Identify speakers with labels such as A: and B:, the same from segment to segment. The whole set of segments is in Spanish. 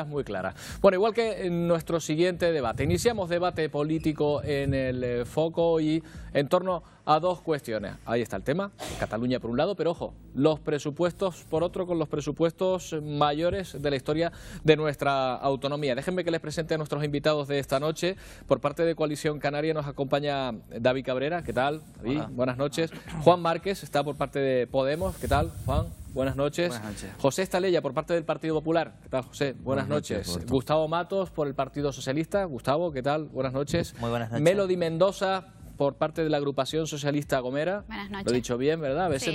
A: Muy clara. Bueno, igual que en nuestro siguiente debate. Iniciamos debate político en el foco y en torno a dos cuestiones. Ahí está el tema, Cataluña por un lado, pero ojo, los presupuestos por otro, con los presupuestos mayores de la historia de nuestra autonomía. Déjenme que les presente a nuestros invitados de esta noche. Por parte de Coalición Canaria nos acompaña David Cabrera. ¿Qué tal, David?
B: Hola.
A: Buenas noches. Juan Márquez está por parte de Podemos. ¿Qué tal, Juan? Buenas noches.
B: Buenas noches.
A: José Estaleya, por parte del Partido Popular. ¿Qué tal, José? Buenas noches. Gustavo Matos, por el Partido Socialista. Gustavo, ¿qué tal? Buenas noches.
B: Muy buenas noches.
A: Melody Mendoza, por parte de la Agrupación Socialista Gomera.
C: Buenas noches.
A: Lo he dicho bien, ¿verdad? A veces
C: Sí.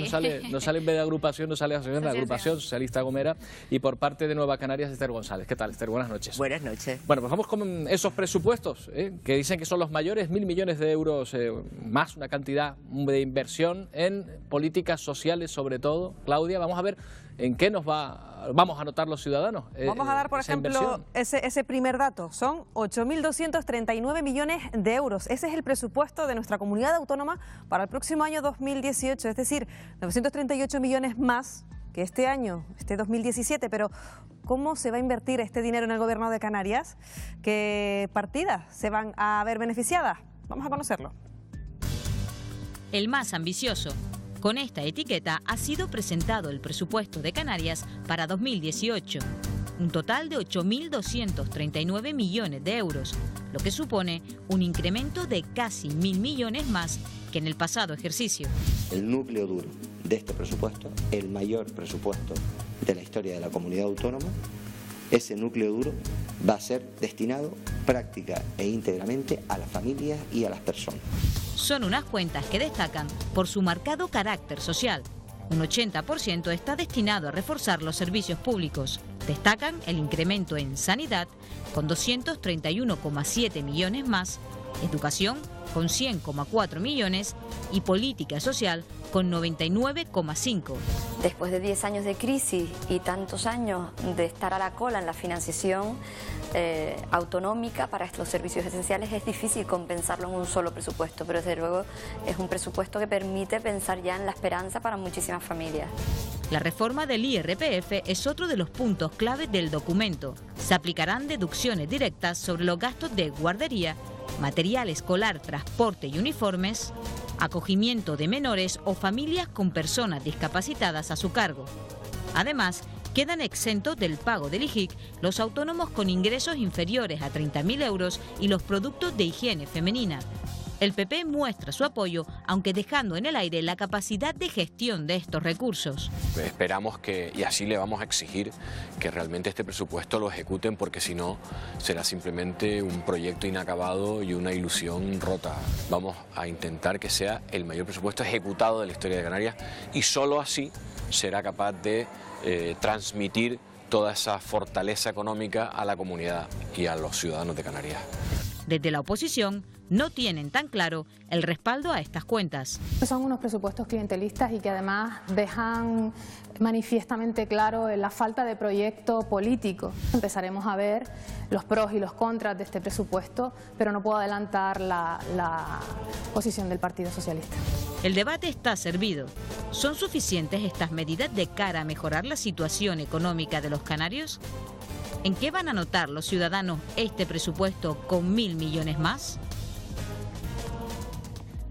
A: no sale en vez de agrupación, no sale asociación, la Agrupación Socialista Gomera. Y por parte de Nueva Canarias, Esther González. ¿Qué tal, Esther? Buenas noches.
D: Buenas noches.
A: Bueno, pues vamos con esos presupuestos, que dicen que son los mayores, 1.000 millones de euros más, una cantidad de inversión en políticas sociales sobre todo. Claudia, vamos a ver en qué vamos a anotar los ciudadanos.
E: Vamos a dar, por ejemplo, ese primer dato. Son 8.239 millones de euros. Ese es el presupuesto de nuestra comunidad autónoma para el próximo año 2018. Es decir, 938 millones más que este año, este 2017. Pero ¿cómo se va a invertir este dinero en el Gobierno de Canarias? ¿Qué partidas se van a ver beneficiadas? Vamos a conocerlo.
F: El más ambicioso. Con esta etiqueta ha sido presentado el presupuesto de Canarias para 2018, un total de 8.239 millones de euros, lo que supone un incremento de casi 1.000 millones más que en el pasado ejercicio.
G: El núcleo duro de este presupuesto, el mayor presupuesto de la historia de la comunidad autónoma, ese núcleo duro va a ser destinado práctica e íntegramente a las familias y a las personas.
F: Son unas cuentas que destacan por su marcado carácter social. Un 80% está destinado a reforzar los servicios públicos. Destacan el incremento en sanidad, con 231,7 millones más, educación, con 100,4 millones, y política social, con 99,5.
C: Después de 10 años de crisis y tantos años de estar a la cola en la financiación autonómica para estos servicios esenciales, es difícil compensarlo en un solo presupuesto, pero desde luego es un presupuesto que permite pensar ya en la esperanza para muchísimas familias.
F: La reforma del IRPF es otro de los puntos clave del documento. Se aplicarán deducciones directas sobre los gastos de guardería, material escolar, transporte y uniformes, acogimiento de menores o familias con personas discapacitadas a su cargo. Además, quedan exentos del pago del IJIC los autónomos con ingresos inferiores a 30.000 euros y los productos de higiene femenina. El PP muestra su apoyo, aunque dejando en el aire la capacidad de gestión de estos recursos.
H: Esperamos que, y así le vamos a exigir, que realmente este presupuesto lo ejecuten, porque si no será simplemente un proyecto inacabado y una ilusión rota. Vamos a intentar que sea el mayor presupuesto ejecutado de la historia de Canarias y solo así será capaz de transmitir toda esa fortaleza económica a la comunidad y a los ciudadanos de Canarias.
F: Desde la oposición no tienen tan claro el respaldo a estas cuentas.
I: Son unos presupuestos clientelistas y que además dejan manifiestamente claro la falta de proyecto político. Empezaremos a ver los pros y los contras de este presupuesto, pero no puedo adelantar la posición del Partido Socialista.
F: El debate está servido. ¿Son suficientes estas medidas de cara a mejorar la situación económica de los canarios? ¿En qué van a notar los ciudadanos este presupuesto con 1.000 millones más?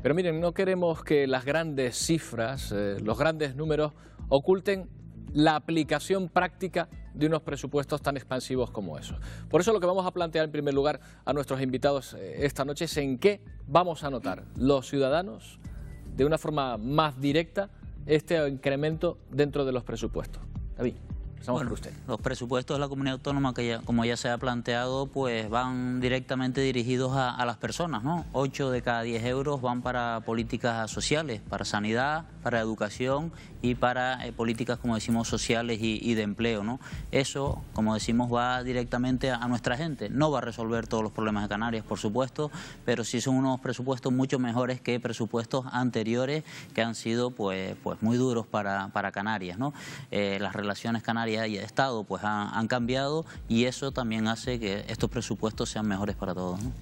A: Pero miren, no queremos que las grandes cifras, los grandes números, oculten la aplicación práctica de unos presupuestos tan expansivos como esos. Por eso lo que vamos a plantear en primer lugar a nuestros invitados esta noche es en qué vamos a notar los ciudadanos de una forma más directa este incremento dentro de los presupuestos. David.
B: Bueno, los presupuestos de la comunidad autónoma, que como ya se ha planteado, pues van directamente dirigidos a las personas, ¿no? 8 de cada 10 euros van para políticas sociales, para sanidad, para educación y para políticas, como decimos, sociales y de empleo, ¿no? Eso, como decimos, va directamente a nuestra gente. No va a resolver todos los problemas de Canarias, por supuesto, pero sí son unos presupuestos mucho mejores que presupuestos anteriores que han sido pues muy duros para Canarias, ¿no? Las relaciones canarias y de Estado pues han cambiado, y eso también hace que estos presupuestos sean mejores para todos, ¿no?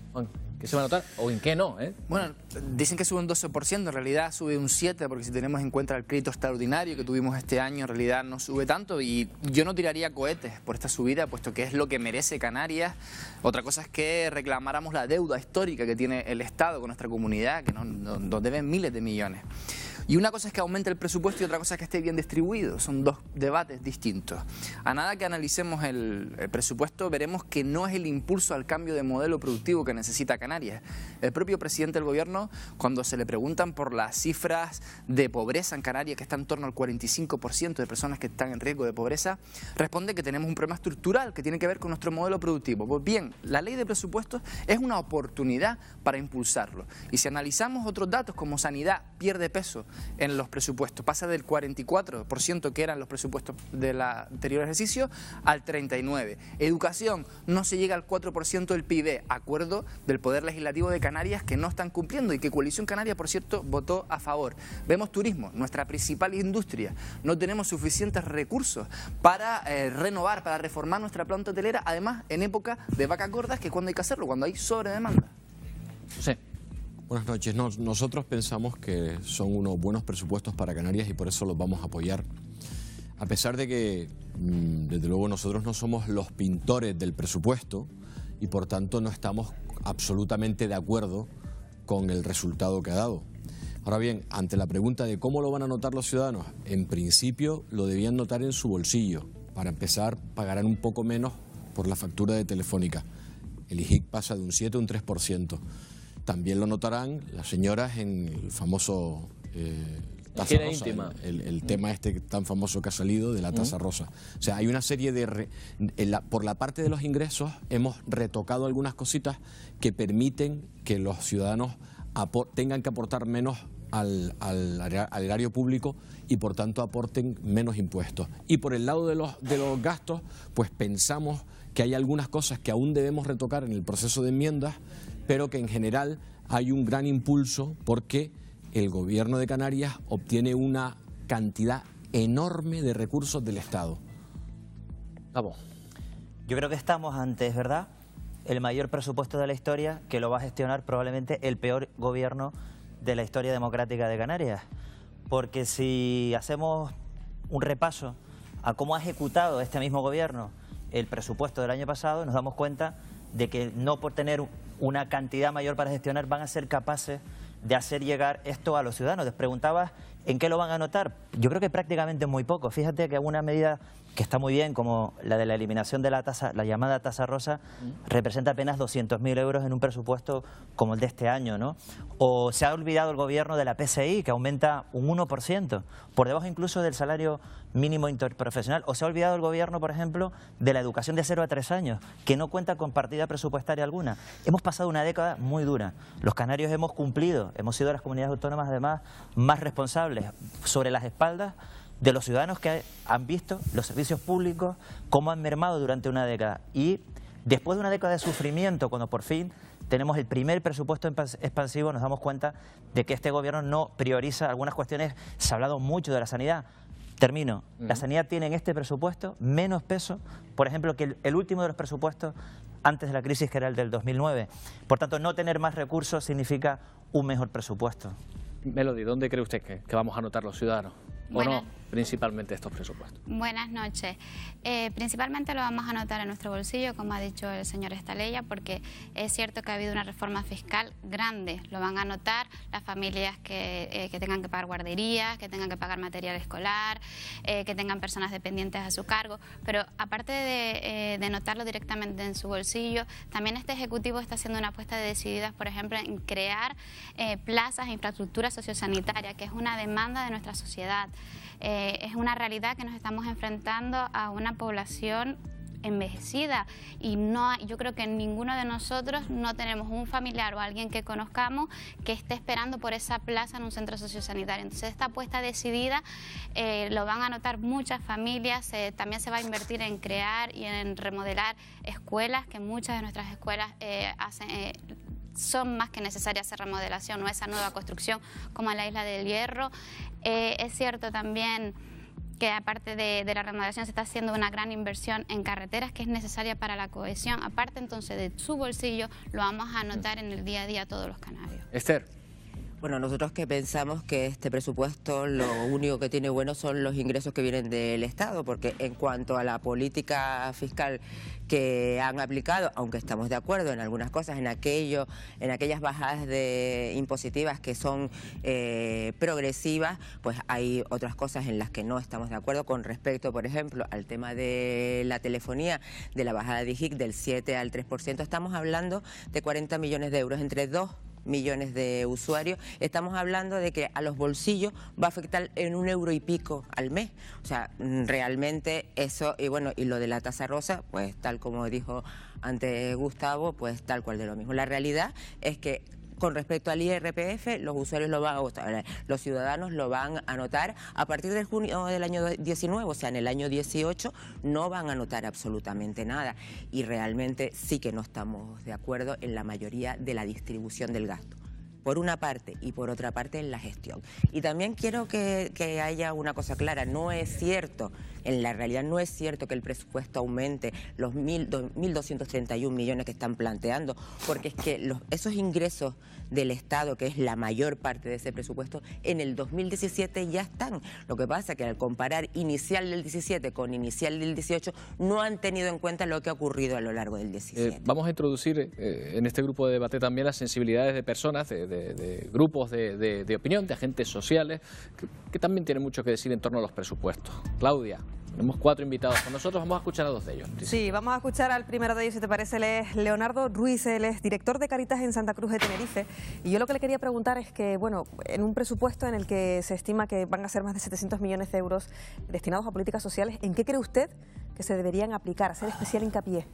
A: ¿Qué se va a notar o en qué no?
D: Bueno, dicen que sube un 12%, en realidad sube un 7%, porque si tenemos en cuenta el crédito extraordinario que tuvimos este año, en realidad no sube tanto, y yo no tiraría cohetes por esta subida, puesto que es lo que merece Canarias. Otra cosa es que reclamáramos la deuda histórica que tiene el Estado con nuestra comunidad, que nos deben miles de millones. Y una cosa es que aumente el presupuesto y otra cosa es que esté bien distribuido. Son dos debates distintos. A nada que analicemos el presupuesto, veremos que no es el impulso al cambio de modelo productivo que necesita Canarias. El propio presidente del gobierno, cuando se le preguntan por las cifras de pobreza en Canarias, que está en torno al 45% de personas que están en riesgo de pobreza, responde que tenemos un problema estructural que tiene que ver con nuestro modelo productivo. Pues bien, la ley de presupuestos es una oportunidad para impulsarlo. Y si analizamos otros datos como sanidad, pierde peso en los presupuestos, pasa del 44% que eran los presupuestos del anterior ejercicio al 39%. Educación, no se llega al 4% del PIB, acuerdo del Poder Legislativo de Canarias que no están cumpliendo y que Coalición Canaria, por cierto, votó a favor. Vemos turismo, nuestra principal industria, no tenemos suficientes recursos para renovar, para reformar nuestra planta hotelera, además en época de vacas gordas, que es cuando hay que hacerlo, cuando hay sobredemanda.
A: Sí.
H: Buenas noches. Nosotros pensamos que son unos buenos presupuestos para Canarias y por eso los vamos a apoyar. A pesar de que, desde luego, nosotros no somos los pintores del presupuesto y por tanto no estamos absolutamente de acuerdo con el resultado que ha dado. Ahora bien, ante la pregunta de cómo lo van a notar los ciudadanos, en principio lo debían notar en su bolsillo. Para empezar, pagarán un poco menos por la factura de Telefónica. El IGIC pasa de un 7 a un 3%. También lo notarán las señoras en el famoso tasa rosa,
A: íntima.
H: El tema este tan famoso que ha salido de la tasa rosa. O sea, hay una serie de... por la parte de los ingresos hemos retocado algunas cositas que permiten que los ciudadanos tengan que aportar menos al erario público y por tanto aporten menos impuestos. Y por el lado de los gastos, pues pensamos que hay algunas cosas que aún debemos retocar en el proceso de enmiendas, pero que en general hay un gran impulso porque el Gobierno de Canarias obtiene una cantidad enorme de recursos del Estado.
A: Vamos.
J: Yo creo que estamos ante, es verdad, el mayor presupuesto de la historia, que lo va a gestionar probablemente el peor gobierno de la historia democrática de Canarias. Porque si hacemos un repaso a cómo ha ejecutado este mismo gobierno el presupuesto del año pasado, nos damos cuenta de que no por tener una cantidad mayor para gestionar van a ser capaces de hacer llegar esto a los ciudadanos. Les preguntabas en qué lo van a notar. Yo creo que prácticamente muy poco. Fíjate que una medida que está muy bien, como la de la eliminación de la tasa, la llamada tasa rosa, representa apenas 200.000 euros en un presupuesto como el de este año, ¿no? O se ha olvidado el gobierno de la PSI, que aumenta un 1%, por debajo incluso del salario mínimo interprofesional. O se ha olvidado el gobierno, por ejemplo, de la educación de 0 a 3 años, que no cuenta con partida presupuestaria alguna. Hemos pasado una década muy dura. Los canarios hemos cumplido, hemos sido las comunidades autónomas además más responsables sobre las espaldas de los ciudadanos que han visto los servicios públicos cómo han mermado durante una década. Y después de una década de sufrimiento, cuando por fin tenemos el primer presupuesto expansivo, nos damos cuenta de que este gobierno no prioriza algunas cuestiones. Se ha hablado mucho de la sanidad. Termino. La sanidad tiene en este presupuesto menos peso, por ejemplo, que el último de los presupuestos antes de la crisis, que era el del 2009. Por tanto, no tener más recursos significa un mejor presupuesto.
A: Melody, ¿dónde cree usted que vamos a notar los ciudadanos? ¿O no, principalmente estos presupuestos?
K: Buenas noches. Principalmente lo vamos a notar en nuestro bolsillo, como ha dicho el señor Estaleya, porque es cierto que ha habido una reforma fiscal grande. Lo van a notar las familias que tengan que pagar guarderías, que tengan que pagar material escolar, que tengan personas dependientes a su cargo. Pero aparte de notarlo directamente en su bolsillo, también este Ejecutivo está haciendo una apuesta decidida, por ejemplo, en crear plazas e infraestructura sociosanitaria, que es una demanda de nuestra sociedad. Es una realidad que nos estamos enfrentando a una población envejecida y yo creo que ninguno de nosotros no tenemos un familiar o alguien que conozcamos que esté esperando por esa plaza en un centro sociosanitario. Entonces esta apuesta decidida lo van a notar muchas familias. También se va a invertir en crear y en remodelar escuelas, que muchas de nuestras escuelas son más que necesarias esa remodelación o esa nueva construcción, como en la Isla del Hierro. Es cierto también que aparte de la remodelación se está haciendo una gran inversión en carreteras que es necesaria para la cohesión. Aparte entonces de su bolsillo, lo vamos a notar en el día a día todos los canarios.
A: Esther.
L: Bueno, nosotros que pensamos que este presupuesto lo único que tiene bueno son los ingresos que vienen del Estado, porque en cuanto a la política fiscal que han aplicado, aunque estamos de acuerdo en algunas cosas, en aquellas bajadas impositivas que son progresivas, pues hay otras cosas en las que no estamos de acuerdo con respecto, por ejemplo, al tema de la telefonía, de la bajada de IGIC del 7 al 3%, estamos hablando de 40 millones de euros entre 2 millones de usuarios. Estamos hablando de que a los bolsillos va a afectar en €1 y pico al mes. O sea, realmente eso, y bueno, y lo de la tasa rosa, pues tal como dijo antes Gustavo, pues tal cual de lo mismo. La realidad es que con respecto al IRPF, los usuarios lo van a votar, los ciudadanos lo van a notar a partir de junio del año 19, o sea, en el año 18 no van a notar absolutamente nada y realmente sí que no estamos de acuerdo en la mayoría de la distribución del gasto. Por una parte y por otra parte en la gestión. Y también quiero que haya una cosa clara, no es cierto, en la realidad no es cierto que el presupuesto aumente los 1.231 millones que están planteando, porque es que esos ingresos del Estado, que es la mayor parte de ese presupuesto, en el 2017 ya están. Lo que pasa es que al comparar inicial del 17 con inicial del 18 no han tenido en cuenta lo que ha ocurrido a lo largo del 17.
A: Vamos a introducir en este grupo de debate también las sensibilidades de personas, de grupos de opinión, de agentes sociales, que también tienen mucho que decir en torno a los presupuestos. Claudia, tenemos 4 invitados con nosotros, vamos a escuchar a 2 de ellos.
E: Sí, vamos a escuchar al primero de ellos, si te parece. Él es Leonardo Ruiz, él es director de Cáritas en Santa Cruz de Tenerife. Y yo lo que le quería preguntar es que, bueno, en un presupuesto en el que se estima que van a ser más de 700 millones de euros destinados a políticas sociales, ¿en qué cree usted que se deberían aplicar, hacer especial hincapié?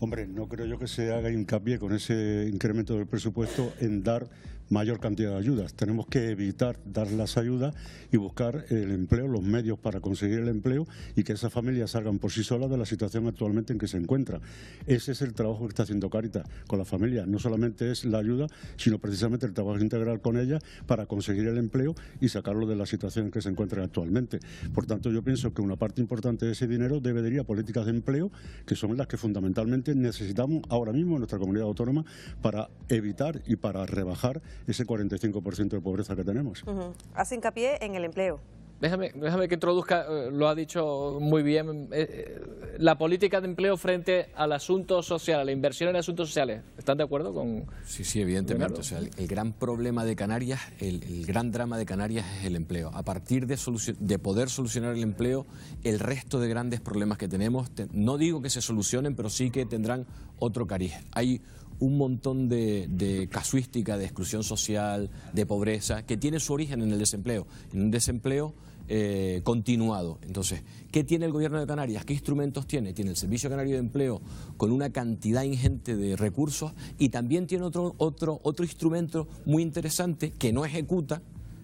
M: Hombre, no creo yo que se haga hincapié con ese incremento del presupuesto en dar mayor cantidad de ayudas. Tenemos que evitar dar las ayudas y buscar el empleo, los medios para conseguir el empleo y que esas familias salgan por sí solas de la situación actualmente en que se encuentran. Ese es el trabajo que está haciendo Cáritas con las familias. No solamente es la ayuda, sino precisamente el trabajo integral con ellas para conseguir el empleo y sacarlo de la situación en que se encuentran actualmente. Por tanto, yo pienso que una parte importante de ese dinero debe de ir a políticas de empleo, que son las que fundamentalmente necesitamos ahora mismo en nuestra comunidad autónoma para evitar y para rebajar ese 45% de pobreza que tenemos.
E: Hace hincapié en el empleo.
A: Déjame que introduzca, lo ha dicho muy bien, la política de empleo frente al asunto social, a la inversión en asuntos sociales. ¿Están de acuerdo con...?
H: Sí, evidentemente. O sea, el gran problema de Canarias, el gran drama de Canarias es el empleo. A partir de poder solucionar el empleo, el resto de grandes problemas que tenemos, no digo que se solucionen, pero sí que tendrán otro cariz. Hay un montón de casuística, de exclusión social, de pobreza, que tiene su origen en el desempleo. En un desempleo continuado. Entonces, ¿qué tiene el Gobierno de Canarias? ¿Qué instrumentos tiene? Tiene el Servicio Canario de Empleo con una cantidad ingente de recursos y también tiene otro instrumento muy interesante que no ejecuta,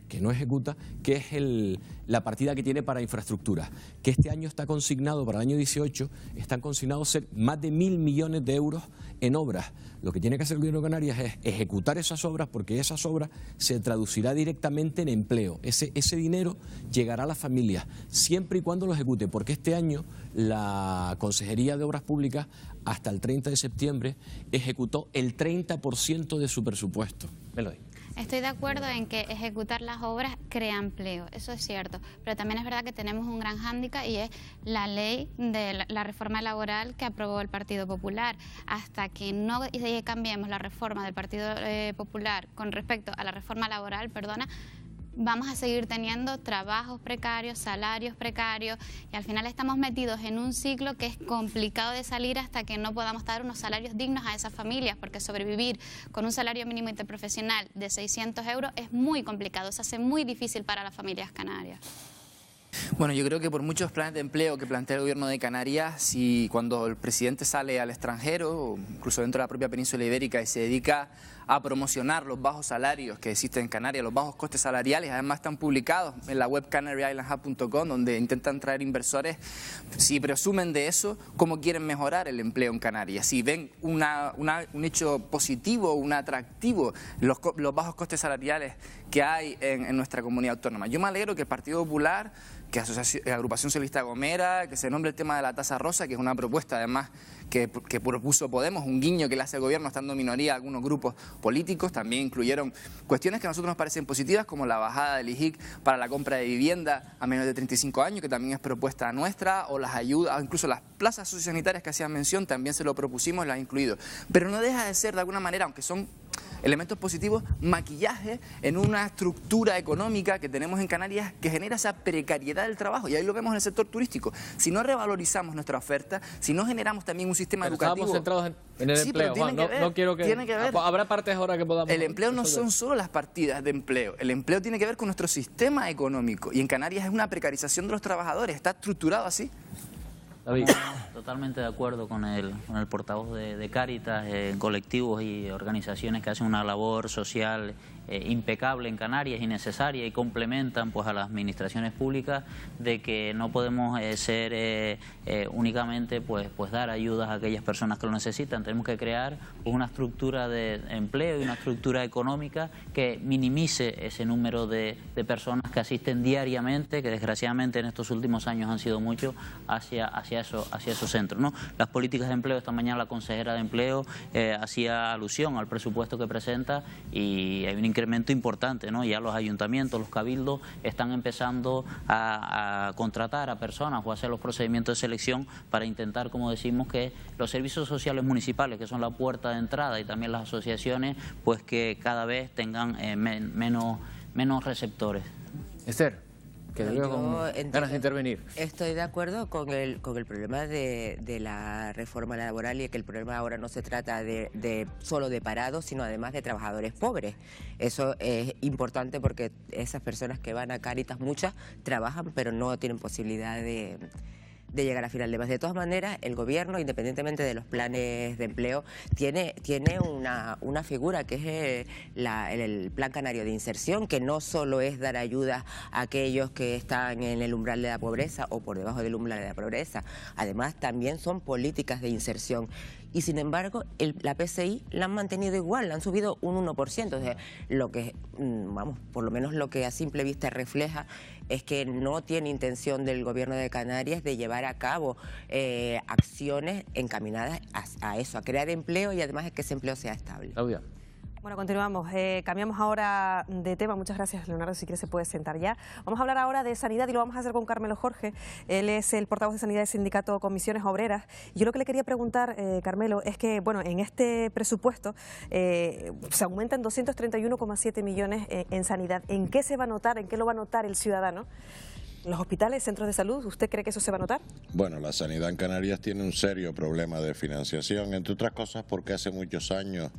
H: que es la partida que tiene para infraestructura, que este año está consignado, para el año 18, están consignados ser más de 1.000 millones de euros en obras. Lo que tiene que hacer el Gobierno de Canarias es ejecutar esas obras, porque esas obras se traducirá directamente en empleo. Ese dinero llegará a las familias, siempre y cuando lo ejecute, porque este año la Consejería de Obras Públicas, hasta el 30 de septiembre, ejecutó el 30% de su presupuesto. Meloy.
K: Estoy de acuerdo en que ejecutar las obras crea empleo, eso es cierto, pero también es verdad que tenemos un gran hándicap y es la ley de la reforma laboral que aprobó el Partido Popular. Hasta que no cambiemos la reforma del Partido Popular con respecto a la reforma laboral, vamos a seguir teniendo trabajos precarios, salarios precarios y al final estamos metidos en un ciclo que es complicado de salir hasta que no podamos dar unos salarios dignos a esas familias, porque sobrevivir con un salario mínimo interprofesional de 600 euros es muy complicado, se hace muy difícil para las familias canarias.
D: Bueno, yo creo que por muchos planes de empleo que plantea el Gobierno de Canarias, si cuando el presidente sale al extranjero, o incluso dentro de la propia península ibérica, y se dedica a promocionar los bajos salarios que existen en Canarias, los bajos costes salariales, además están publicados en la web canaryislandhub.com, donde intentan traer inversores, si presumen de eso, cómo quieren mejorar el empleo en Canarias. Si ven un hecho positivo, un atractivo, los bajos costes salariales que hay en nuestra comunidad autónoma. Yo me alegro que el Partido Popular que Agrupación Socialista Gomera, que se nombre el tema de la tasa rosa, que es una propuesta además que propuso Podemos, un guiño que le hace el gobierno estando en minoría a algunos grupos políticos. También incluyeron cuestiones que a nosotros nos parecen positivas, como la bajada del IJIC para la compra de vivienda a menos de 35 años, que también es propuesta nuestra, o las ayudas, o incluso las plazas sociosanitarias que hacían mención, también se lo propusimos, las ha incluido. Pero no deja de ser, de alguna manera, aunque son elementos positivos, maquillaje en una estructura económica que tenemos en Canarias que genera esa precariedad del trabajo. Y ahí lo vemos en el sector turístico. Si no revalorizamos nuestra oferta, si no generamos también un sistema educativo...
A: Estábamos centrados en el empleo, Juan. No quiero que...
D: Tiene que ver.
A: Habrá partes ahora que podamos...
D: El empleo no son solo las partidas de empleo. El empleo tiene que ver con nuestro sistema económico. Y en Canarias es una precarización de los trabajadores. Está estructurado así.
B: Totalmente de acuerdo con el portavoz de Cáritas, colectivos y organizaciones que hacen una labor social impecable en Canarias y necesaria, y complementan pues a las administraciones públicas, de que no podemos ser únicamente pues dar ayudas a aquellas personas que lo necesitan. Tenemos que crear una estructura de empleo y una estructura económica que minimice ese número de personas que asisten diariamente, que desgraciadamente en estos últimos años han sido muchos, hacia esos centros, ¿no? Las políticas de empleo, esta mañana la consejera de Empleo hacía alusión al presupuesto que presenta, y hay un incremento importante, ¿no? Ya los ayuntamientos, los cabildos están empezando a contratar a personas o a hacer los procedimientos de selección para intentar, como decimos, que los servicios sociales municipales, que son la puerta de entrada, y también las asociaciones, pues que cada vez tengan menos receptores.
A: Esther, que ganas de intervenir.
L: Estoy de acuerdo con el problema de la reforma laboral, y que el problema ahora no se trata solo de parados, sino además de trabajadores pobres. Eso es importante, porque esas personas que van a Cáritas, muchas trabajan pero no tienen posibilidad de llegar a final de mes. De todas maneras, el gobierno, independientemente de los planes de empleo, tiene una figura que es el Plan Canario de Inserción, que no solo es dar ayuda a aquellos que están en el umbral de la pobreza o por debajo del umbral de la pobreza, además también son políticas de inserción. Y sin embargo, la PCI la han mantenido igual, la han subido un 1%. O sea, lo que, por lo menos lo que a simple vista refleja es que no tiene intención del gobierno de Canarias de llevar a cabo acciones encaminadas a eso, a crear empleo, y además es que ese empleo sea estable.
A: Claudia.
E: Bueno, continuamos. Cambiamos ahora de tema. Muchas gracias, Leonardo. Si quiere se puede sentar ya. Vamos a hablar ahora de sanidad, y lo vamos a hacer con Carmelo Jorge. Él es el portavoz de Sanidad del sindicato Comisiones Obreras. Yo lo que le quería preguntar, Carmelo, es que, bueno, en este presupuesto se aumentan 231,7 millones en sanidad. ¿En qué se va a notar? ¿En qué lo va a notar el ciudadano? ¿Los hospitales, centros de salud? ¿Usted cree que eso se va a notar?
N: Bueno, la sanidad en Canarias tiene un serio problema de financiación, entre otras cosas porque hace muchos años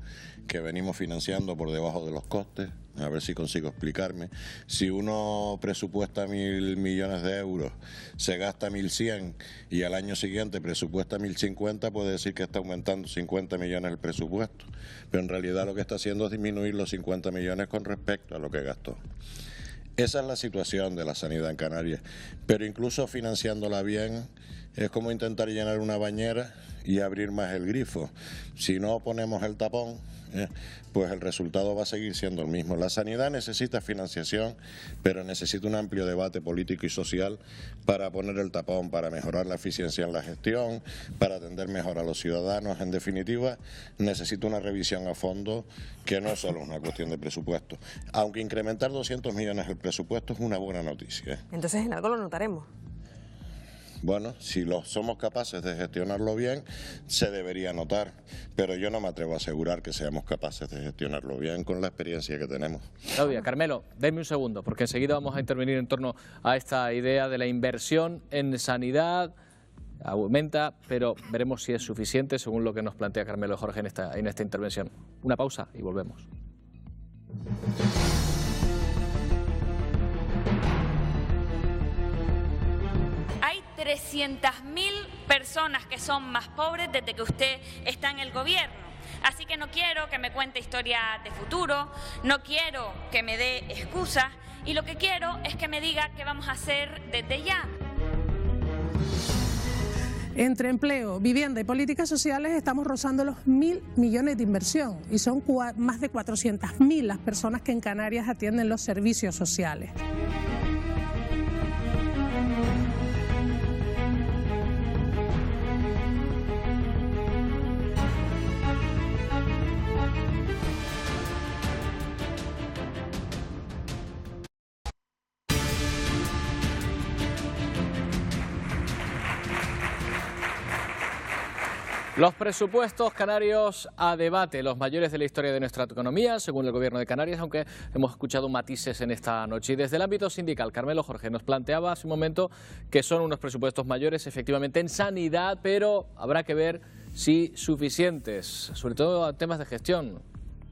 N: que venimos financiando por debajo de los costes. A ver si consigo explicarme. Si uno presupuesta 1.000 millones de euros, se gasta 1.100 y al año siguiente presupuesta 1.050, puede decir que está aumentando 50 millones el presupuesto. Pero en realidad lo que está haciendo es disminuir los 50 millones con respecto a lo que gastó. Esa es la situación de la sanidad en Canarias, pero incluso financiándola bien es como intentar llenar una bañera y abrir más el grifo. Si no ponemos el tapón, pues el resultado va a seguir siendo el mismo. La sanidad necesita financiación, pero necesita un amplio debate político y social para poner el tapón, para mejorar la eficiencia en la gestión, para atender mejor a los ciudadanos. En definitiva, necesita una revisión a fondo, que no es solo una cuestión de presupuesto. Aunque incrementar 200 millones el presupuesto es una buena noticia.
E: Entonces en algo lo notaremos.
N: Bueno, si somos capaces de gestionarlo bien, se debería notar, pero yo no me atrevo a asegurar que seamos capaces de gestionarlo bien con la experiencia que tenemos.
A: Claudia, Carmelo, denme un segundo, porque enseguida vamos a intervenir en torno a esta idea de la inversión en sanidad. Aumenta, pero veremos si es suficiente, según lo que nos plantea Carmelo Jorge en esta intervención. Una pausa y volvemos.
O: 300.000 personas que son más pobres desde que usted está en el gobierno. Así que no quiero que me cuente historia de futuro, no quiero que me dé excusas, y lo que quiero es que me diga qué vamos a hacer desde ya.
P: Entre empleo, vivienda y políticas sociales estamos rozando los 1.000 millones de inversión, y son más de 400.000 las personas que en Canarias atienden los servicios sociales.
A: Los presupuestos canarios a debate, los mayores de la historia de nuestra economía, según el Gobierno de Canarias, aunque hemos escuchado matices en esta noche. Y desde el ámbito sindical, Carmelo Jorge nos planteaba hace un momento que son unos presupuestos mayores, efectivamente, en sanidad, pero habrá que ver si suficientes, sobre todo a temas de gestión.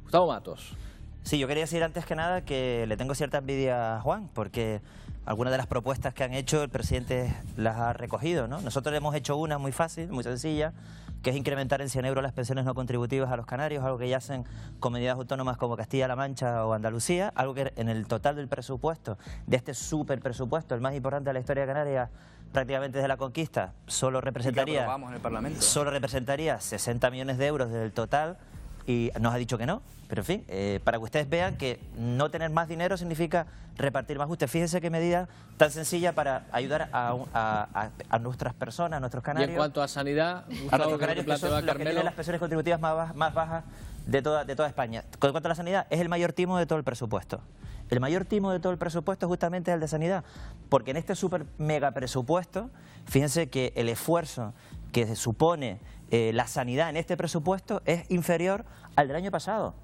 A: Gustavo Matos.
J: Sí, yo quería decir antes que nada que le tengo cierta envidia a Juan, porque algunas de las propuestas que han hecho el presidente las ha recogido, ¿no? Nosotros hemos hecho una muy fácil, muy sencilla, que es incrementar en 100 euros las pensiones no contributivas a los canarios, algo que ya hacen comunidades autónomas como Castilla-La Mancha o Andalucía, algo que en el total del presupuesto, de este súper presupuesto, el más importante de la historia de Canarias, prácticamente desde la conquista, solo representaría,
D: en el Parlamento.
J: Solo representaría 60 millones de euros del total, y nos ha dicho que no, pero en fin, para que ustedes vean que no tener más dinero significa repartir más justo. Fíjense qué medida tan sencilla para ayudar a nuestras personas, a nuestros canarios.
A: Y en cuanto a sanidad,
J: a nuestros canarios, que son los que tienen las pensiones contributivas más bajas de toda España. En cuanto a la sanidad, es el mayor timo de todo el presupuesto. El mayor timo de todo el presupuesto justamente es el de sanidad, porque en este super mega presupuesto, fíjense que el esfuerzo que supone la sanidad en este presupuesto es inferior al del año pasado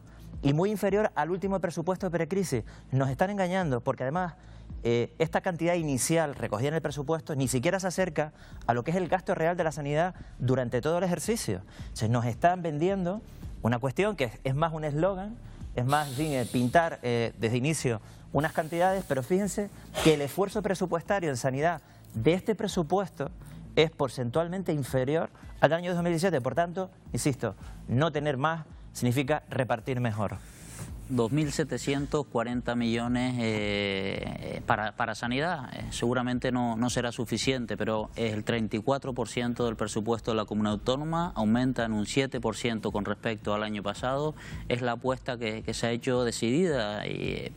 J: y muy inferior al último presupuesto de precrisis. Nos están engañando porque además esta cantidad inicial recogida en el presupuesto ni siquiera se acerca a lo que es el gasto real de la sanidad durante todo el ejercicio. Se nos están vendiendo una cuestión que es más un eslogan, es más pintar desde inicio unas cantidades, pero fíjense que el esfuerzo presupuestario en sanidad de este presupuesto es porcentualmente inferior al del año 2017. Por tanto, insisto, no tener más significa repartir mejor.
B: 2.740 millones para sanidad. Seguramente no será suficiente, pero el 34% del presupuesto de la comunidad autónoma aumenta en un 7% con respecto al año pasado. Es la apuesta que se ha hecho decidida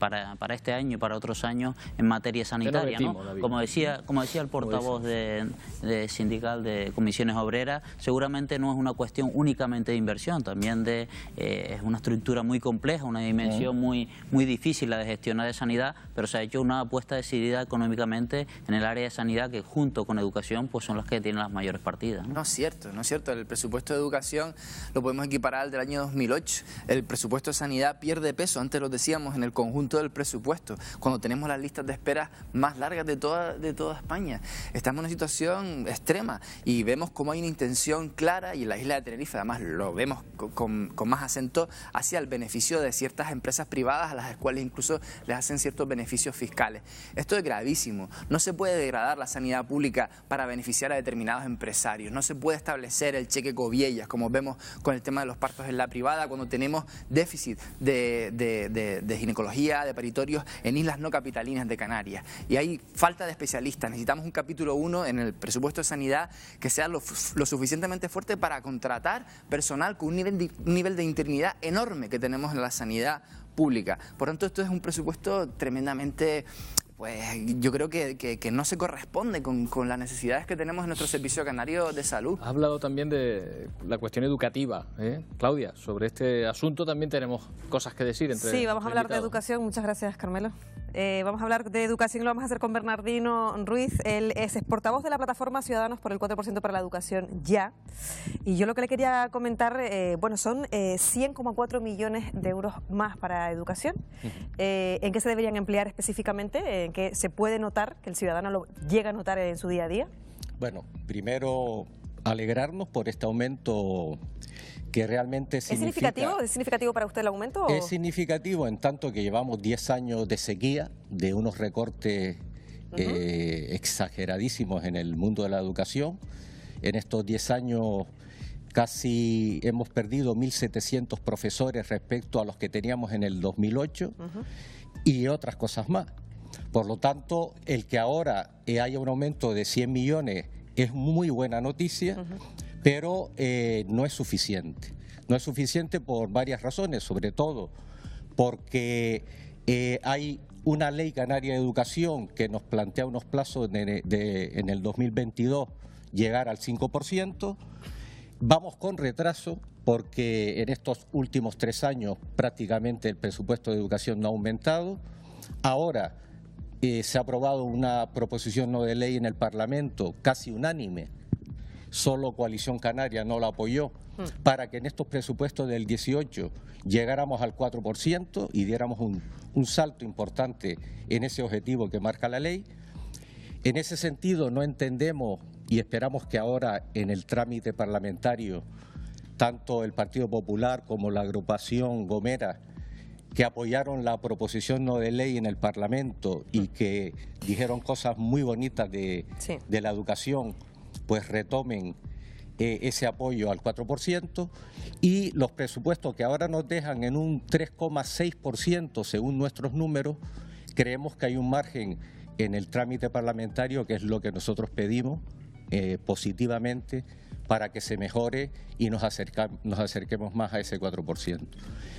B: para este año y para otros años en materia sanitaria, ¿no? Como decía el portavoz de sindical de Comisiones Obreras, seguramente no es una cuestión únicamente de inversión, también es una estructura muy compleja, una dimensión muy difícil la de gestionar de sanidad, pero se ha hecho una apuesta decidida económicamente en el área de sanidad que junto con educación pues son las que tienen las mayores partidas, ¿no?
D: No es cierto, no es cierto. El presupuesto de educación lo podemos equiparar al del año 2008. El presupuesto de sanidad pierde peso, antes lo decíamos, en el conjunto del presupuesto, cuando tenemos las listas de espera más largas de toda España. Estamos en una situación extrema y vemos cómo hay una intención clara, y en la isla de Tenerife además lo vemos con más acento, hacia el beneficio de ciertas empresas privadas a las cuales incluso les hacen ciertos beneficios fiscales. Esto es gravísimo. No se puede degradar la sanidad pública para beneficiar a determinados empresarios. No se puede establecer el cheque Coviellas, como vemos con el tema de los partos en la privada, cuando tenemos déficit de ginecología, de paritorios en islas no capitalinas de Canarias. Y hay falta de especialistas. Necesitamos un capítulo 1 en el presupuesto de sanidad que sea lo suficientemente fuerte para contratar personal con un nivel de interinidad enorme que tenemos en la sanidad pública. Por tanto, esto es un presupuesto tremendamente, pues yo creo que no se corresponde con las necesidades que tenemos en nuestro servicio canario de salud.
A: Ha hablado también de la cuestión educativa, Claudia, sobre este asunto también tenemos cosas que decir.
E: Sí, vamos a hablar de educación. Muchas gracias, Carmelo. Vamos a hablar de educación y lo vamos a hacer con Bernardino Ruiz. Él es portavoz de la plataforma Ciudadanos por el 4% para la Educación Ya. Y yo lo que le quería comentar, bueno, son 100,4 millones de euros más para educación. ¿En qué se deberían emplear específicamente? ¿En qué se puede notar, que el ciudadano lo llega a notar en su día a día?
Q: Bueno, primero alegrarnos por este aumento que realmente significa...
E: ¿Es significativo para usted el aumento? ¿O?
Q: Es significativo en tanto que llevamos 10 años de sequía, de unos recortes exageradísimos en el mundo de la educación. En estos 10 años casi hemos perdido 1.700 profesores respecto a los que teníamos en el 2008 y otras cosas más. Por lo tanto, el que ahora haya un aumento de 100 millones es muy buena noticia, pero no es suficiente. No es suficiente por varias razones, sobre todo porque hay una ley canaria de educación que nos plantea unos plazos en el 2022 llegar al 5%. Vamos con retraso porque en estos últimos 3 años prácticamente el presupuesto de educación no ha aumentado. Ahora se ha aprobado una proposición no de ley en el Parlamento casi unánime solo Coalición Canaria no la apoyó, para que en estos presupuestos del 18 llegáramos al 4% y diéramos un salto importante en ese objetivo que marca la ley. En ese sentido no entendemos y esperamos que ahora en el trámite parlamentario tanto el Partido Popular como la agrupación Gomera, que apoyaron la proposición no de ley en el Parlamento y que dijeron cosas muy bonitas de la educación, pues retomen ese apoyo al 4%, y los presupuestos que ahora nos dejan en un 3,6% según nuestros números, creemos que hay un margen en el trámite parlamentario, que es lo que nosotros pedimos positivamente, para que se mejore y nos acerquemos más a ese 4%.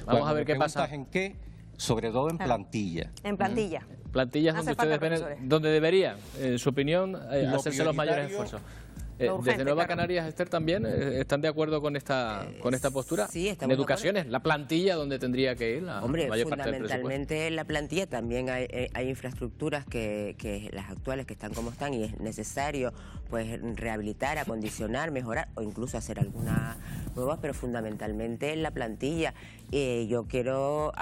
A: Vamos a ver qué pasa.
Q: ¿En qué? Sobre todo en plantilla.
E: En plantilla.
A: Plantillas donde ustedes ven, donde deberían, en su opinión, hacerse los mayores esfuerzos. Desde Nueva Canarias, Esther, también están de acuerdo con esta postura.
L: Sí, estamos
A: en educación es la plantilla donde tendría que ir la mayor parte del presupuesto.
L: Fundamentalmente en la plantilla también hay infraestructuras que las actuales que están como están, y es necesario pues rehabilitar, acondicionar, mejorar o incluso hacer algunas nuevas, pero fundamentalmente en la plantilla. Yo quiero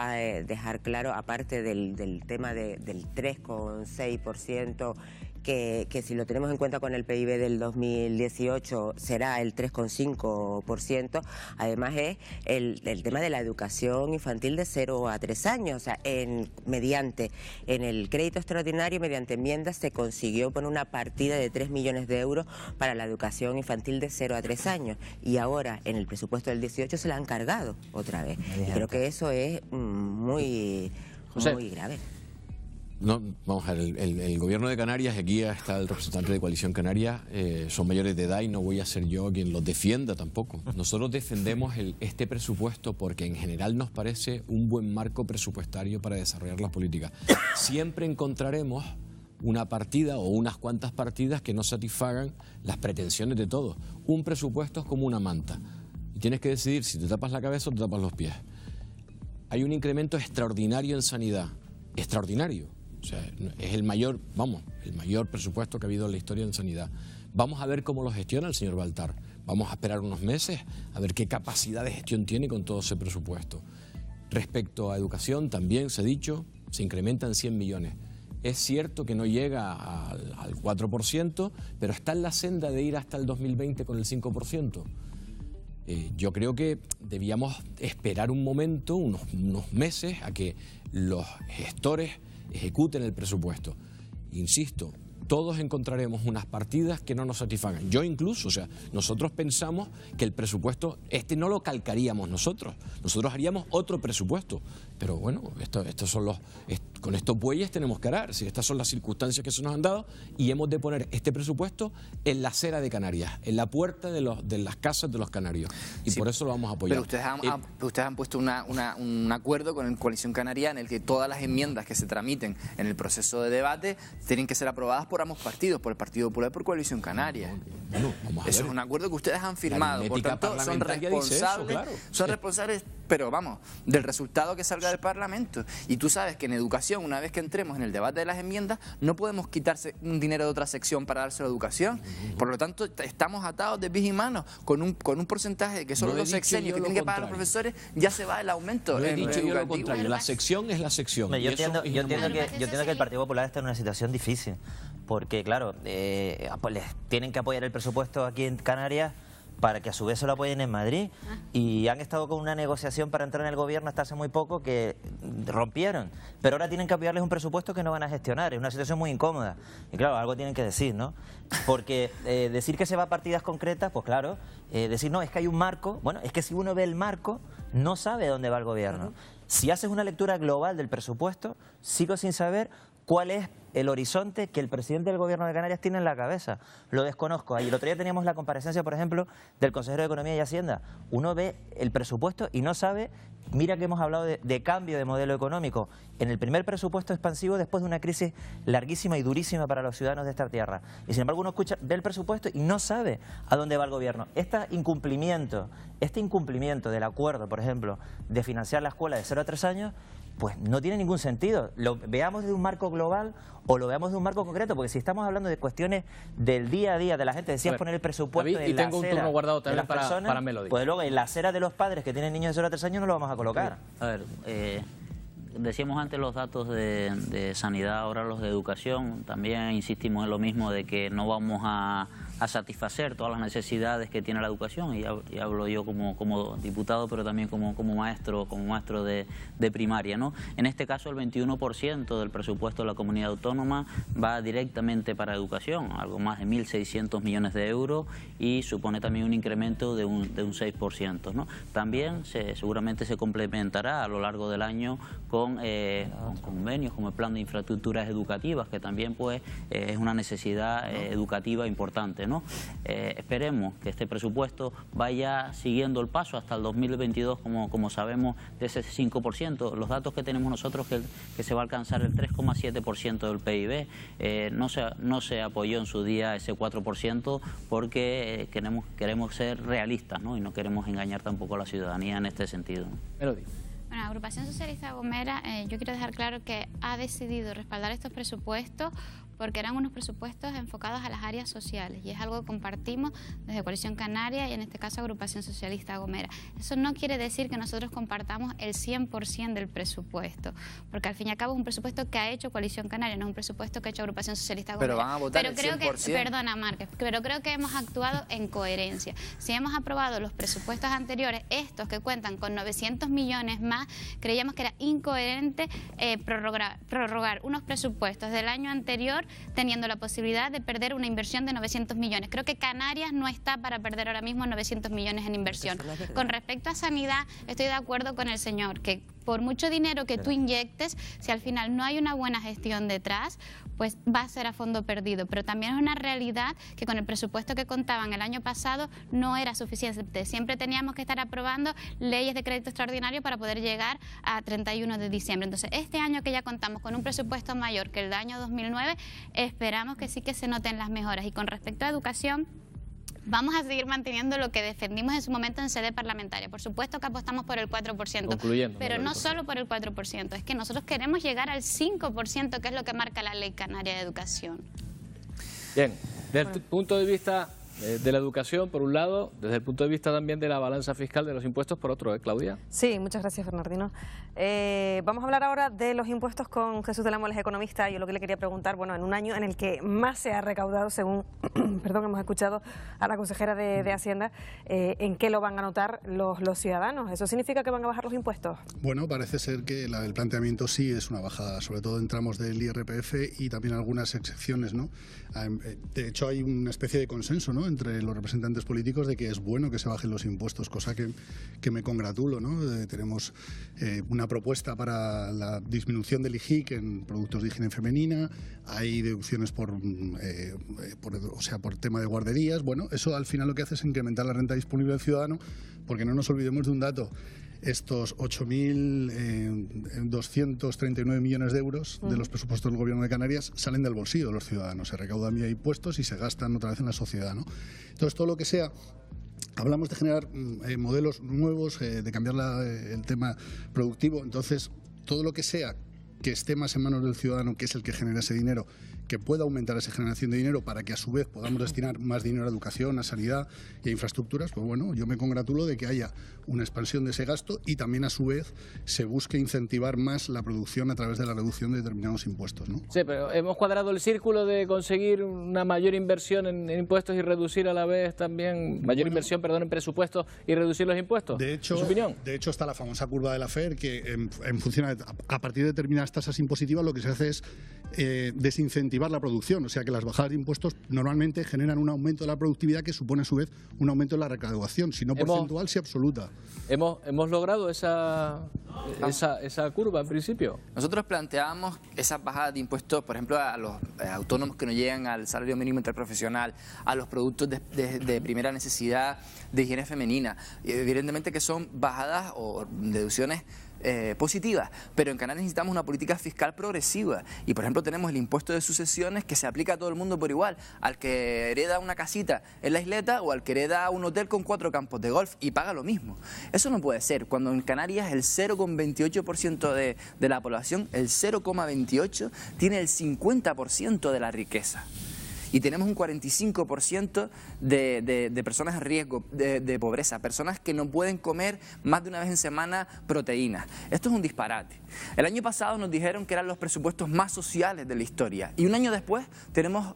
L: dejar claro, aparte del tema del 3,6%, que si lo tenemos en cuenta con el PIB del 2018 será el 3,5%, además es el tema de la educación infantil de 0 a 3 años. O sea, en el crédito extraordinario, mediante enmiendas, se consiguió poner una partida de 3 millones de euros para la educación infantil de 0 a 3 años, y ahora en el presupuesto del 18 se la han cargado otra vez. Y creo que eso es muy grave.
H: No, vamos a ver, el gobierno de Canarias, aquí está el representante de Coalición Canaria, son mayores de edad y no voy a ser yo quien los defienda tampoco. Nosotros defendemos este presupuesto porque en general nos parece un buen marco presupuestario para desarrollar las políticas. Siempre encontraremos una partida o unas cuantas partidas que no satisfagan las pretensiones de todos. Un presupuesto es como una manta y tienes que decidir si te tapas la cabeza o te tapas los pies. Hay un incremento extraordinario en sanidad, extraordinario. O sea, es el mayor presupuesto que ha habido en la historia en sanidad. Vamos a ver cómo lo gestiona el señor Baltar. Vamos a esperar unos meses a ver qué capacidad de gestión tiene con todo ese presupuesto. Respecto a educación, también se ha dicho, se incrementan 100 millones. Es cierto que no llega al 4%, pero está en la senda de ir hasta el 2020 con el 5%. Yo creo que debíamos esperar un momento, unos meses, a que los gestores ejecuten el presupuesto. Insisto, todos encontraremos unas partidas que no nos satisfagan. Yo incluso, o sea, nosotros pensamos que el presupuesto, no lo calcaríamos nosotros haríamos otro presupuesto. Pero bueno, con estos bueyes tenemos que arar. Si estas son las circunstancias que se nos han dado, y hemos de poner este presupuesto en la acera de Canarias, en la puerta de las casas de los canarios. Y por eso lo vamos a apoyar.
D: Pero ustedes han puesto un acuerdo con la Coalición Canaria en el que todas las enmiendas que se tramiten en el proceso de debate tienen que ser aprobadas por ambos partidos, por el Partido Popular y por Coalición Canaria. Eso es un acuerdo que ustedes han firmado, por tanto son responsables, pero vamos, del resultado que salga del Parlamento. Y tú sabes que en educación, una vez que entremos en el debate de las enmiendas, no podemos quitarse un dinero de otra sección para dárselo a educación. Por lo tanto, estamos atados de pies y manos con un porcentaje que solo los sexenios que tienen que pagar los profesores, ya se va el aumento.
H: No he dicho yo lo contrario, la sección es la sección.
J: Yo entiendo que el Partido Popular está en una situación difícil, porque claro, pues les tienen que apoyar el presupuesto aquí en Canarias para que a su vez se lo apoyen en Madrid, y han estado con una negociación para entrar en el gobierno hasta hace muy poco que rompieron, pero ahora tienen que apoyarles un presupuesto que no van a gestionar. Es una situación muy incómoda y claro, algo tienen que decir, ¿no? Porque decir que se va a partidas concretas, pues claro, decir no, es que hay un marco. Bueno, es que si uno ve el marco no sabe dónde va el gobierno. Si haces una lectura global del presupuesto, sigo sin saber cuál es el horizonte que el presidente del Gobierno de Canarias tiene en la cabeza. Lo desconozco. El otro día teníamos la comparecencia, por ejemplo, del consejero de Economía y Hacienda. Uno ve el presupuesto y no sabe, mira que hemos hablado de cambio de modelo económico. En el primer presupuesto expansivo después de una crisis larguísima y durísima para los ciudadanos de esta tierra. Y sin embargo uno ve el presupuesto y no sabe a dónde va el gobierno. Este incumplimiento del acuerdo, por ejemplo, de financiar la escuela de 0 a 3 años, pues no tiene ningún sentido. Lo veamos de un marco global o lo veamos de un marco concreto, porque si estamos hablando de cuestiones del día a día de la gente, decías poner el presupuesto
A: David,
J: en la acera
A: un turno guardado
J: de las
A: también
J: personas,
A: para Melody.
J: pues luego en la acera de los padres que tienen niños de 0 a 3 años no lo vamos a colocar.
B: A ver, decíamos antes los datos de sanidad, ahora los de educación. También insistimos en lo mismo de que no vamos a satisfacer todas las necesidades que tiene la educación, y hablo yo como diputado, pero también como maestro de primaria, ¿no? En este caso el 21% del presupuesto de la comunidad autónoma va directamente para educación, algo más de 1.600 millones de euros, y supone también un incremento de un 6%, ¿no? También seguramente se complementará a lo largo del año con convenios como el Plan de Infraestructuras Educativas, que también pues es una necesidad educativa importante, ¿no? Esperemos que este presupuesto vaya siguiendo el paso hasta el 2022, como sabemos, de ese 5%. Los datos que tenemos nosotros que se va a alcanzar el 3,7% del PIB. No se apoyó en su día ese 4% porque queremos ser realistas, ¿no? Y no queremos engañar tampoco a la ciudadanía en este sentido, ¿no?
K: Bueno, Agrupación Socialista Gomera, yo quiero dejar claro que ha decidido respaldar estos presupuestos porque eran unos presupuestos enfocados a las áreas sociales, y es algo que compartimos desde Coalición Canaria y en este caso Agrupación Socialista Gomera. Eso no quiere decir que nosotros compartamos el 100% del presupuesto, porque al fin y al cabo es un presupuesto que ha hecho Coalición Canaria, no es un presupuesto que ha hecho Agrupación Socialista Gomera.
D: Pero van a votar
K: pero
D: el
K: creo
D: 100%.
K: Perdona, Márquez, pero creo que hemos actuado en coherencia. Si hemos aprobado los presupuestos anteriores, estos que cuentan con 900 millones más, creíamos que era incoherente prorrogar unos presupuestos del año anterior teniendo la posibilidad de perder una inversión de 900 millones. Creo que Canarias no está para perder ahora mismo 900 millones en inversión. Con respecto a sanidad, estoy de acuerdo con el señor, que por mucho dinero que tú inyectes, si al final no hay una buena gestión detrás, pues va a ser a fondo perdido. Pero también es una realidad que con el presupuesto que contaban el año pasado no era suficiente. Siempre teníamos que estar aprobando leyes de crédito extraordinario para poder llegar a 31 de diciembre. Entonces, este año que ya contamos con un presupuesto mayor que el del año 2009, esperamos que sí que se noten las mejoras. Y con respecto a educación, vamos a seguir manteniendo lo que defendimos en su momento en sede parlamentaria. Por supuesto que apostamos por el 4%, pero no solo por el 4%, es que nosotros queremos llegar al 5%, que es lo que marca la Ley Canaria de Educación.
A: Bien, desde el punto de vista de la educación, por un lado, desde el punto de vista también de la balanza fiscal de los impuestos, por otro, Claudia.
E: Sí, muchas gracias, Bernardino. Vamos a hablar ahora de los impuestos con Jesús de la Mole, economista. Yo lo que le quería preguntar, bueno, en un año en el que más se ha recaudado, según hemos escuchado a la consejera de Hacienda, ¿en qué lo van a notar los ciudadanos? ¿Eso significa que van a bajar los impuestos?
R: Bueno, parece ser que el planteamiento sí es una bajada, sobre todo en tramos del IRPF y también algunas excepciones, ¿no? De hecho, hay una especie de consenso, ¿no?, entre los representantes políticos de que es bueno que se bajen los impuestos, cosa que me congratulo, ¿no? Tenemos una propuesta para la disminución del IGIC en productos de higiene femenina, hay deducciones por tema de guarderías. Bueno, eso al final lo que hace es incrementar la renta disponible del ciudadano, porque no nos olvidemos de un dato. Estos 8.239 millones de euros de los presupuestos del Gobierno de Canarias salen del bolsillo de los ciudadanos, se recaudan vía impuestos y se gastan otra vez en la sociedad, ¿no? Entonces, todo lo que sea, hablamos de generar modelos nuevos, de cambiar el tema productivo, entonces todo lo que sea que esté más en manos del ciudadano, que es el que genera ese dinero, que pueda aumentar esa generación de dinero para que a su vez podamos destinar más dinero a educación, a sanidad y a infraestructuras, pues bueno, yo me congratulo de que haya una expansión de ese gasto y también a su vez se busque incentivar más la producción a través de la reducción de determinados impuestos, ¿no?
A: Sí, pero hemos cuadrado el círculo de conseguir una mayor inversión en impuestos y reducir a la vez también, inversión en presupuestos y reducir los impuestos.
R: De hecho,
A: ¿es su opinión?
R: De hecho está la famosa curva de la FER que en función a partir de determinadas tasas impositivas lo que se hace es desincentivar la producción, o sea que las bajadas de impuestos normalmente generan un aumento de la productividad que supone a su vez un aumento de la recaudación, si no porcentual, si absoluta.
A: ¿Hemos logrado esa curva en principio?
D: Nosotros planteábamos esas bajadas de impuestos, por ejemplo, a los autónomos que no llegan al salario mínimo interprofesional, a los productos de primera necesidad de higiene femenina. Evidentemente que son bajadas o deducciones positivas, pero en Canarias necesitamos una política fiscal progresiva y, por ejemplo, tenemos el impuesto de sucesiones que se aplica a todo el mundo por igual, al que hereda una casita en la isleta o al que hereda un hotel con 4 campos de golf y paga lo mismo. Eso no puede ser, cuando en Canarias el 0,28% de la población, el 0,28% tiene el 50% de la riqueza. Y tenemos un 45% de personas en riesgo de pobreza, personas que no pueden comer más de una vez en semana proteínas. Esto es un disparate. El año pasado nos dijeron que eran los presupuestos más sociales de la historia y un año después tenemos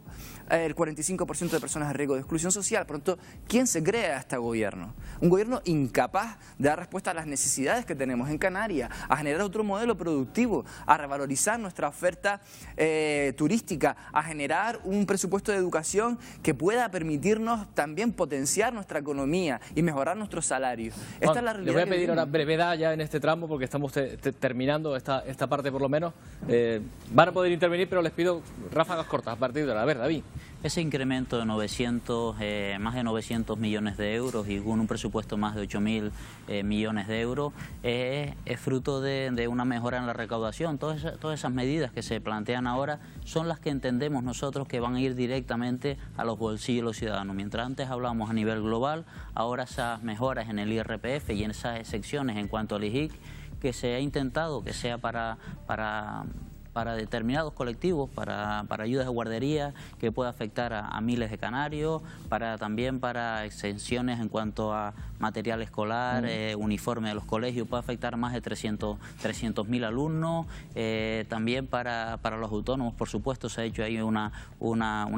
D: el 45% de personas en riesgo de exclusión social. Por lo tanto, ¿quién se cree a este gobierno? Un gobierno incapaz de dar respuesta a las necesidades que tenemos en Canarias, a generar otro modelo productivo, a revalorizar nuestra oferta turística, a generar un presupuesto de educación que pueda permitirnos también potenciar nuestra economía y mejorar nuestros salarios. Esta es la realidad.
A: Les voy a pedir ahora brevedad ya en este tramo porque estamos terminando esta parte por lo menos. Van a poder intervenir, pero les pido ráfagas cortas a partir de ahora. A ver, David.
B: Ese incremento de más de 900 millones de euros y con un presupuesto más de 8.000 millones de euros es fruto de una mejora en la recaudación. Todas esas medidas que se plantean ahora son las que entendemos nosotros que van a ir directamente a los bolsillos de los ciudadanos. Mientras antes hablábamos a nivel global, ahora esas mejoras en el IRPF y en esas excepciones en cuanto al IJIC que se ha intentado que sea para determinados colectivos, para ayudas de guardería que pueda afectar a miles de canarios, también para exenciones en cuanto a material escolar, uniforme de los colegios, puede afectar a más de 300.000 alumnos, también para los autónomos, por supuesto, se ha hecho ahí una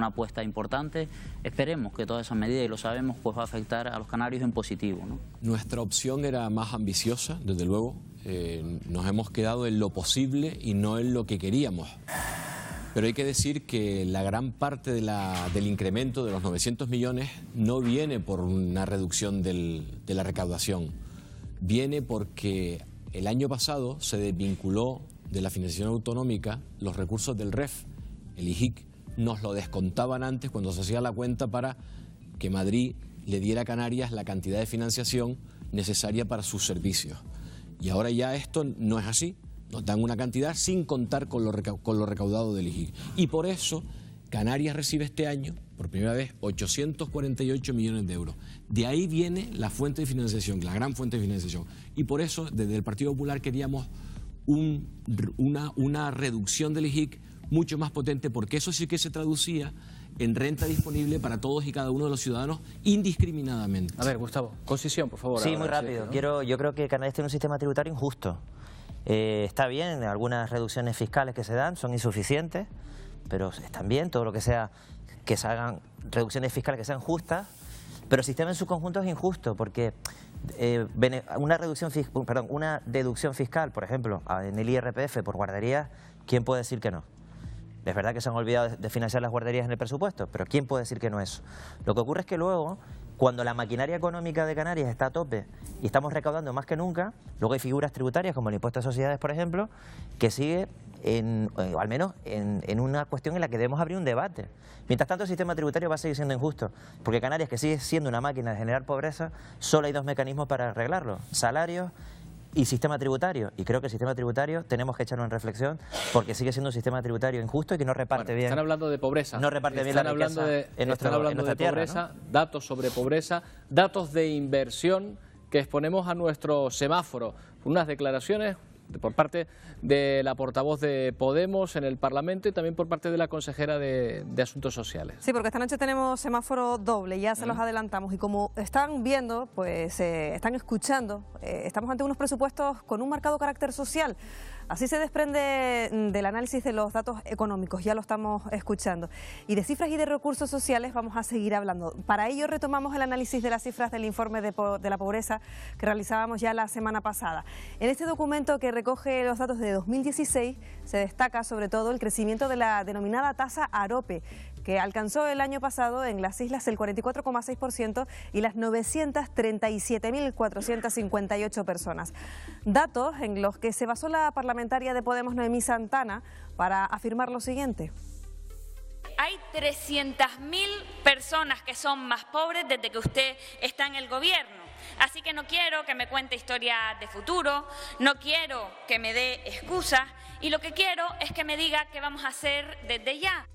B: apuesta importante. Esperemos que todas esas medidas, y lo sabemos, pues va a afectar a los canarios en positivo, ¿no?
H: Nuestra opción era más ambiciosa, desde luego. Nos hemos quedado en lo posible y no en lo que queríamos. Pero hay que decir que la gran parte del incremento de los 900 millones no viene por una reducción de la recaudación. Viene porque el año pasado se desvinculó de la financiación autonómica los recursos del REF. El IJIC nos lo descontaban antes cuando se hacía la cuenta para que Madrid le diera a Canarias la cantidad de financiación necesaria para sus servicios. Y ahora ya esto no es así, nos dan una cantidad sin contar con lo recaudado del IJIC. Y por eso Canarias recibe este año, por primera vez, 848 millones de euros. De ahí viene la fuente de financiación, la gran fuente de financiación. Y por eso, desde el Partido Popular queríamos una reducción del IJIC mucho más potente, porque eso sí que se traducía en renta disponible para todos y cada uno de los ciudadanos indiscriminadamente.
A: A ver, Gustavo, concisión, por favor.
J: Sí, muy rápido.
A: Sí, ¿no?
J: Yo creo que Canarias tiene un sistema tributario injusto. Está bien, algunas reducciones fiscales que se dan son insuficientes, pero están bien, todo lo que sea que se hagan reducciones fiscales que sean justas, pero el sistema en su conjunto es injusto, porque una deducción fiscal, por ejemplo, en el IRPF por guarderías, ¿quién puede decir que no? Es verdad que se han olvidado de financiar las guarderías en el presupuesto, pero ¿quién puede decir que no es eso? Lo que ocurre es que luego, cuando la maquinaria económica de Canarias está a tope y estamos recaudando más que nunca, luego hay figuras tributarias como el impuesto a sociedades, por ejemplo, que sigue, al menos en una cuestión en la que debemos abrir un debate. Mientras tanto, el sistema tributario va a seguir siendo injusto, porque Canarias, que sigue siendo una máquina de generar pobreza, solo hay dos mecanismos para arreglarlo: salarios y sistema tributario. Y creo que el sistema tributario tenemos que echarlo en reflexión, porque sigue siendo un sistema tributario injusto y que no reparte bien.
A: Están hablando de pobreza.
J: No reparte bien la riqueza en nuestra tierra,
A: pobreza,
J: ¿no?
A: Datos sobre pobreza, datos de inversión que exponemos a nuestro semáforo. Unas declaraciones por parte de la portavoz de Podemos en el Parlamento y también por parte de la consejera de Asuntos Sociales.
E: Sí, porque esta noche tenemos semáforo doble, ya se los adelantamos, y como están viendo, pues están escuchando, estamos ante unos presupuestos con un marcado carácter social. Así se desprende del análisis de los datos económicos, ya lo estamos escuchando. Y de cifras y de recursos sociales vamos a seguir hablando. Para ello retomamos el análisis de las cifras del informe de la pobreza que realizábamos ya la semana pasada. En este documento que recoge los datos de 2016 se destaca sobre todo el crecimiento de la denominada tasa AROPE, que alcanzó el año pasado en las islas el 44,6% y las 937.458 personas. Datos en los que se basó la parlamentaria de Podemos, Noemí Santana, para afirmar lo siguiente.
O: Hay 300.000 personas que son más pobres desde que usted está en el gobierno. Así que no quiero que me cuente historias de futuro, no quiero que me dé excusas y lo que quiero es que me diga qué vamos a hacer desde ya.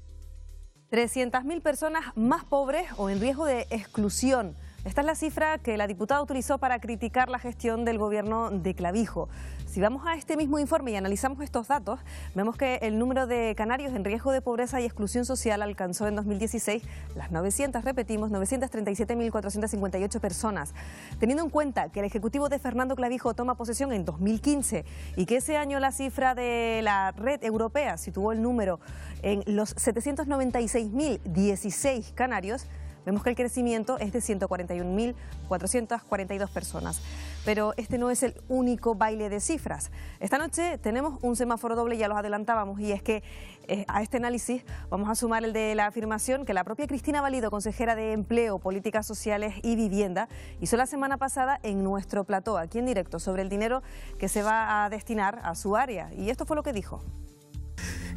E: 300.000 personas más pobres o en riesgo de exclusión. Esta es la cifra que la diputada utilizó para criticar la gestión del gobierno de Clavijo. Si vamos a este mismo informe y analizamos estos datos, vemos que el número de canarios en riesgo de pobreza y exclusión social alcanzó en 2016 las 937.458 personas. Teniendo en cuenta que el Ejecutivo de Fernando Clavijo toma posesión en 2015 y que ese año la cifra de la red europea situó el número en los 796.016 canarios, vemos que el crecimiento es de 141.442 personas. Pero este no es el único baile de cifras. Esta noche tenemos un semáforo doble, ya los adelantábamos, y es que a este análisis vamos a sumar el de la afirmación que la propia Cristina Valido, consejera de Empleo, Políticas Sociales y Vivienda, hizo la semana pasada en nuestro plató, aquí en directo, sobre el dinero que se va a destinar a su área. Y esto fue lo que dijo.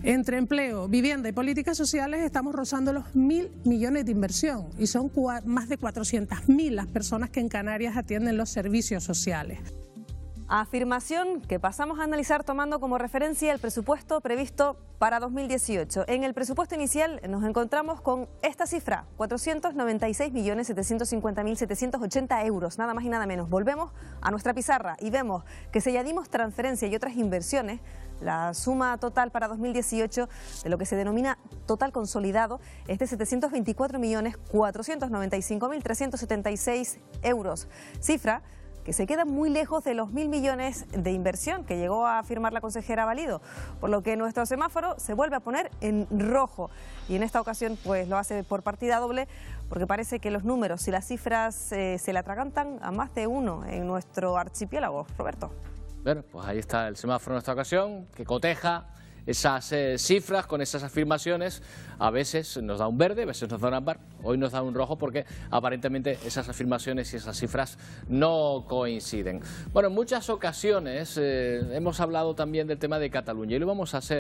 P: Entre empleo, vivienda y políticas sociales estamos rozando los 1.000 millones de inversión y son más de 400.000 las personas que en Canarias atienden los servicios sociales.
E: Afirmación que pasamos a analizar tomando como referencia el presupuesto previsto para 2018. En el presupuesto inicial nos encontramos con esta cifra, 496.750.780 euros, nada más y nada menos. Volvemos a nuestra pizarra y vemos que si añadimos transferencia y otras inversiones, la suma total para 2018 de lo que se denomina total consolidado es de 724.495.376 euros, cifra que se queda muy lejos de los 1.000 millones de inversión que llegó a afirmar la consejera Valido, por lo que nuestro semáforo se vuelve a poner en rojo y en esta ocasión pues lo hace por partida doble, porque parece que los números y las cifras se le atragantan a más de uno en nuestro archipiélago. Roberto.
A: Bueno, pues ahí está el semáforo en esta ocasión, que coteja esas cifras con esas afirmaciones. A veces nos da un verde, a veces nos da un ámbar, hoy nos da un rojo porque aparentemente esas afirmaciones y esas cifras no coinciden. Bueno, en muchas ocasiones hemos hablado también del tema de Cataluña y lo vamos a hacer